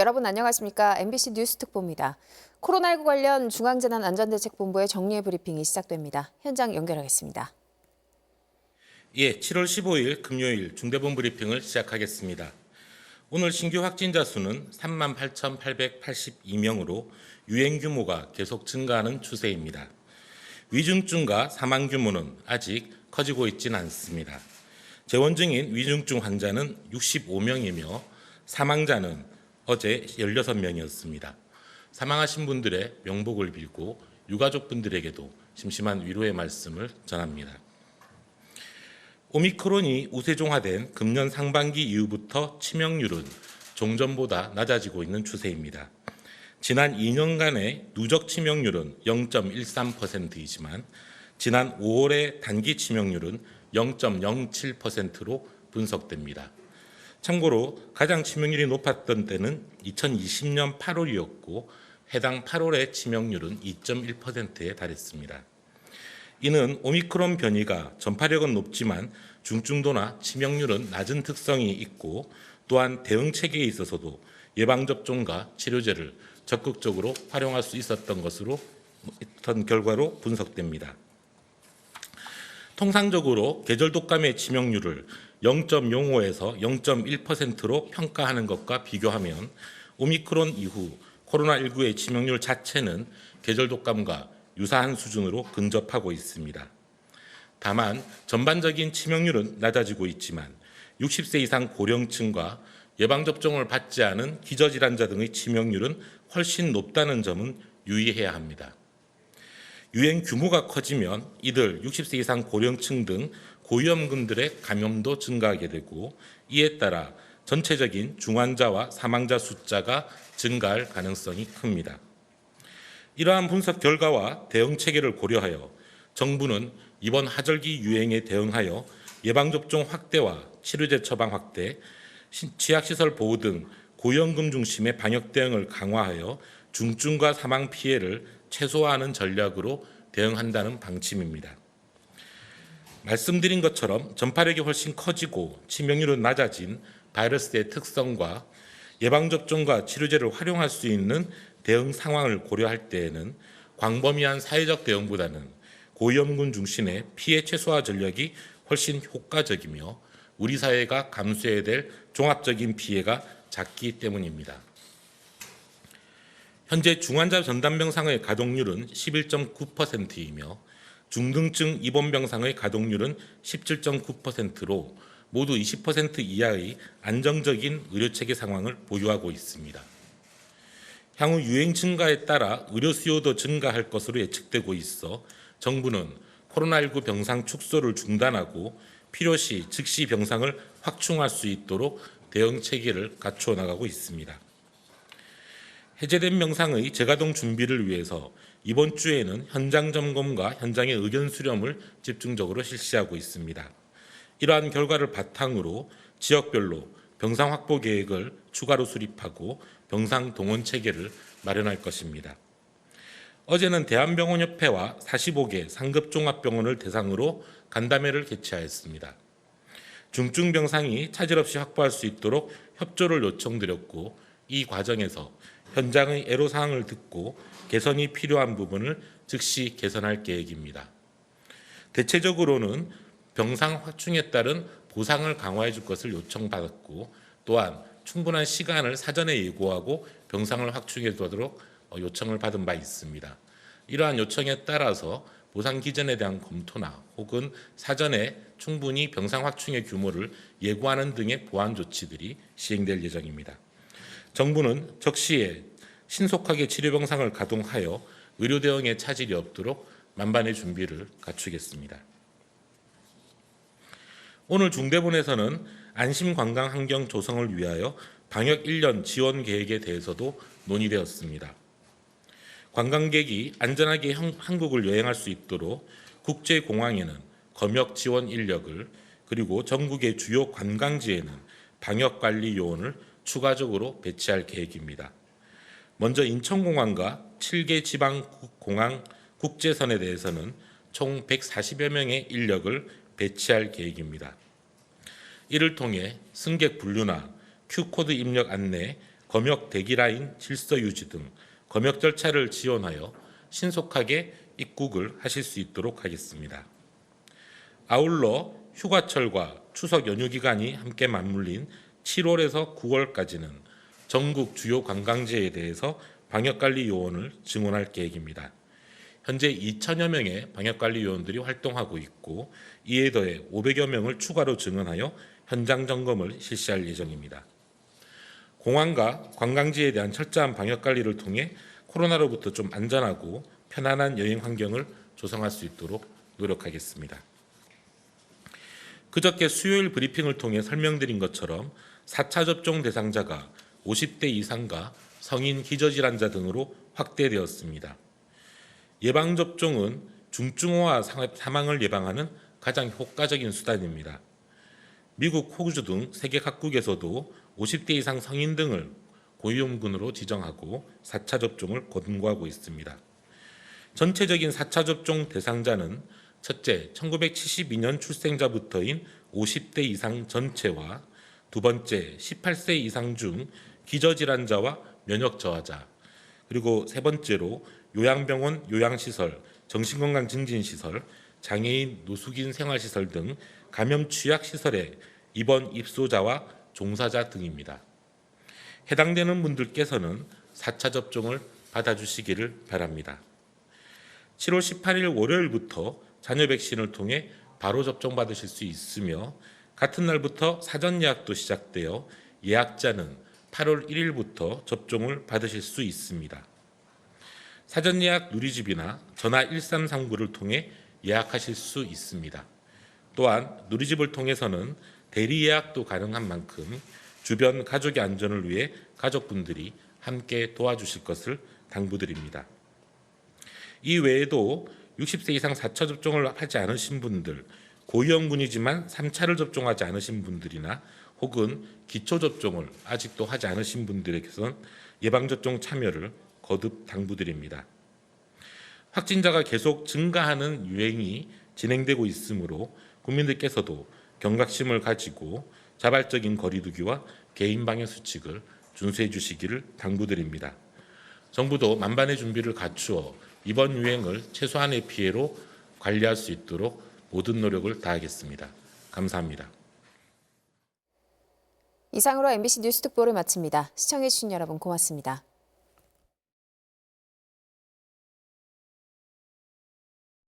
여러분 안녕하십니까? MBC 뉴스 특보입니다. 코로나19 관련 중앙재난안전대책본부의 정례 브리핑이 시작됩니다. 현장 연결하겠습니다. 예, 7월 15일 금요일 중대본 브리핑을 시작하겠습니다. 오늘 신규 확진자 수는 38,882명으로 유행 규모가 계속 증가하는 추세입니다. 위중증과 사망 규모는 아직 커지고 있지는 않습니다. 재원 중인 위중증 환자는 65명이며 사망자는 어제 16명이었습니다. 사망하신 분들의 명복을 빌고 유가족분들에게도 심심한 위로의 말씀을 전합니다. 오미크론이 우세종화된 금년 상반기 이후부터 치명률은 종전보다 낮아지고 있는 추세입니다. 지난 2년간의 누적 치명률은 0.13%이지만 지난 5월의 단기 치명률은 0.07%로 분석됩니다. 참고로 가장 치명률이 높았던 때는 2020년 8월이었고 해당 8월의 치명률은 2.1%에 달했습니다. 이는 오미크론 변이가 전파력은 높지만 중증도나 치명률은 낮은 특성이 있고 또한 대응 체계에 있어서도 예방접종과 치료제를 적극적으로 활용할 수 있었던 결과로 분석됩니다. 통상적으로 계절 독감의 치명률을 0.05에서 0.1%로 평가하는 것과 비교하면 오미크론 이후 코로나19의 치명률 자체는 계절 독감과 유사한 수준으로 근접하고 있습니다. 다만 전반적인 치명률은 낮아지고 있지만 60세 이상 고령층과 예방접종을 받지 않은 기저질환자 등의 치명률은 훨씬 높다는 점은 유의해야 합니다. 유행 규모가 커지면 이들 60세 이상 고령층 등 고위험군들의 감염도 증가하게 되고 이에 따라 전체적인 중환자와 사망자 숫자가 증가할 가능성이 큽니다. 이러한 분석 결과와 대응 체계를 고려하여 정부는 이번 하절기 유행에 대응하여 예방접종 확대와 치료제 처방 확대, 취약시설 보호 등 고위험군 중심의 방역 대응을 강화하여 중증과 사망 피해를 최소화하는 전략으로 대응한다는 방침입니다. 말씀드린 것처럼 전파력이 훨씬 커지고 치명률은 낮아진 바이러스의 특성과 예방접종과 치료제를 활용할 수 있는 대응 상황을 고려할 때에는 광범위한 사회적 대응보다는 고위험군 중심의 피해 최소화 전략이 훨씬 효과적이며 우리 사회가 감수해야 될 종합적인 피해가 작기 때문입니다. 현재 중환자 전담병상의 가동률은 11.9%이며 중등증 입원병상의 가동률은 17.9%로 모두 20% 이하의 안정적인 의료체계 상황을 보유하고 있습니다. 향후 유행 증가에 따라 의료 수요도 증가할 것으로 예측되고 있어 정부는 코로나19 병상 축소를 중단하고 필요시 즉시 병상을 확충할 수 있도록 대응 체계를 갖추어 나가고 있습니다. 해제된 병상의 재가동 준비를 위해서 이번 주에는 현장 점검과 현장의 의견 수렴을 집중적으로 실시하고 있습니다. 이러한 결과를 바탕으로 지역별로 병상 확보 계획을 추가로 수립하고 병상 동원 체계를 마련할 것입니다. 어제는 대한병원협회와 45개 상급종합병원을 대상으로 간담회를 개최하였습니다. 중증 병상이 차질 없이 확보할 수 있도록 협조를 요청드렸고 이 과정에서 현장의 애로사항을 듣고 개선이 필요한 부분을 즉시 개선할 계획입니다. 대체적으로는 병상 확충에 따른 보상을 강화해 줄 것을 요청받았고 또한 충분한 시간을 사전에 예고하고 병상을 확충해 두도록 요청을 받은 바 있습니다. 이러한 요청에 따라서 보상 기준에 대한 검토나 혹은 사전에 충분히 병상 확충의 규모를 예고하는 등의 보완 조치들이 시행될 예정입니다. 정부는 적시에 신속하게 치료병상을 가동하여 의료 대응에 차질이 없도록 만반의 준비를 갖추겠습니다. 오늘 중대본에서는 안심관광 환경 조성을 위하여 방역 1년 지원 계획에 대해서도 논의되었습니다. 관광객이 안전하게 한국을 여행할 수 있도록 국제공항에는 검역 지원 인력을 그리고 전국의 주요 관광지에는 방역관리 요원을 추가적으로 배치할 계획입니다. 먼저 인천공항과 7개 지방공항 국제선에 대해서는 총 140여 명의 인력을 배치할 계획입니다. 이를 통해 승객 분류나 Q코드 입력 안내, 검역 대기라인 질서 유지 등 검역 절차를 지원하여 신속하게 입국을 하실 수 있도록 하겠습니다. 아울러 휴가철과 추석 연휴 기간이 함께 맞물린 7월에서 9월까지는 전국 주요 관광지에 대해서 방역관리 요원을 증원할 계획입니다. 현재 2천여 명의 방역관리 요원들이 활동하고 있고 이에 더해 500여 명을 추가로 증원하여 현장 점검을 실시할 예정입니다. 공항과 관광지에 대한 철저한 방역관리를 통해 코로나로부터 좀 안전하고 편안한 여행 환경을 조성할 수 있도록 노력하겠습니다. 그저께 수요일 브리핑을 통해 설명드린 것처럼 4차 접종 대상자가 50대 이상과 성인 기저질환자 등으로 확대되었습니다. 예방접종은 중증호와 사망을 예방하는 가장 효과적인 수단입니다. 미국, 호주 등 세계 각국에서도 50대 이상 성인 등을 고위험군으로 지정하고 4차 접종을 권고하고 있습니다. 전체적인 4차 접종 대상자는 첫째, 1972년 출생자부터인 50대 이상 전체와 두 번째, 18세 이상 중 기저질환자와 면역 저하자, 그리고 세 번째로 요양병원, 요양시설, 정신건강증진시설, 장애인, 노숙인 생활시설 등 감염 취약시설의 입원 입소자와 종사자 등입니다. 해당되는 분들께서는 4차 접종을 받아주시기를 바랍니다. 7월 18일 월요일부터 자녀 백신을 통해 바로 접종받으실 수 있으며 같은 날부터 사전 예약도 시작되어 예약자는 8월 1일부터 접종을 받으실 수 있습니다. 사전 예약 누리집이나 전화 1339를 통해 예약하실 수 있습니다. 또한 누리집을 통해서는 대리 예약도 가능한 만큼 주변 가족의 안전을 위해 가족분들이 함께 도와주실 것을 당부드립니다. 이 외에도 60세 이상 4차 접종을 하지 않으신 분들, 고위험군이지만 3차를 접종하지 않으신 분들이나 혹은 기초접종을 아직도 하지 않으신 분들에게선 예방접종 참여를 거듭 당부드립니다. 확진자가 계속 증가하는 유행이 진행되고 있으므로 국민들께서도 경각심을 가지고 자발적인 거리두기와 개인 방역 수칙을 준수해 주시기를 당부드립니다. 정부도 만반의 준비를 갖추어 이번 유행을 최소한의 피해로 관리할 수 있도록 모든 노력을 다하겠습니다. 감사합니다. 이상으로 MBC 뉴스 특보를 마칩니다. 시청해주신 여러분 고맙습니다.